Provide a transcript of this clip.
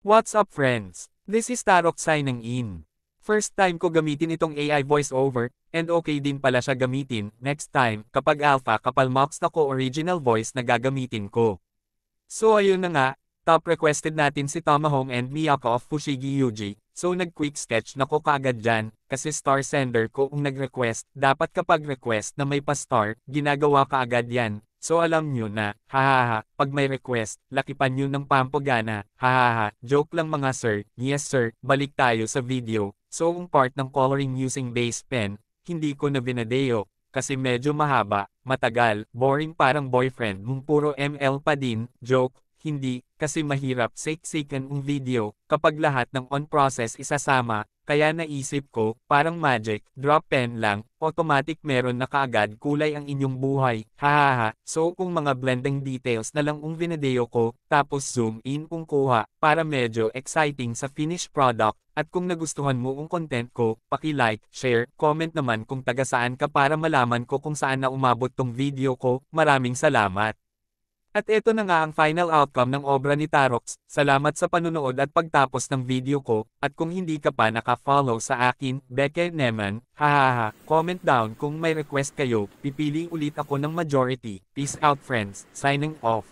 What's up friends? This is Tarok signing in. First time ko gamitin itong AI voiceover, and okay din pala siya gamitin, next time, kapag alpha kapalmox na ko original voice na gagamitin ko. So ayun na nga, top requested natin si Tomahong and Miyako of Fushigi Yuji, so nag-quick sketch na ko kaagad dyan, kasi star sender ko kung nag-request, dapat kapag request na may pa-star, ginagawa kaagad yan. So alam nyo na, hahaha, pag may request, lakipan nyo ng pampagana, hahaha, joke lang mga sir, yes sir, balik tayo sa video. So ang part ng coloring using base pen, hindi ko na binadeo, kasi medyo mahaba, matagal, boring parang boyfriend mong puro ML pa din, joke, hindi, kasi mahirap siksikan ang video, kapag lahat ng on-process isasama, kaya naisip ko, parang magic, drop pen lang, automatic meron na kaagad kulay ang inyong buhay, hahaha, so kung mga blending details na lang ang vinadeo ko, tapos zoom in kung kuha, para medyo exciting sa finished product, at kung nagustuhan mo ang content ko, paki-like, share, comment naman kung taga saan ka para malaman ko kung saan na umabot tong video ko, maraming salamat. At ito na nga ang final outcome ng obra ni Tarox, salamat sa panunood at pagtapos ng video ko, at kung hindi ka pa naka-follow sa akin, Beke Neman, hahaha, comment down kung may request kayo, pipili ulit ako ng majority, peace out friends, signing off.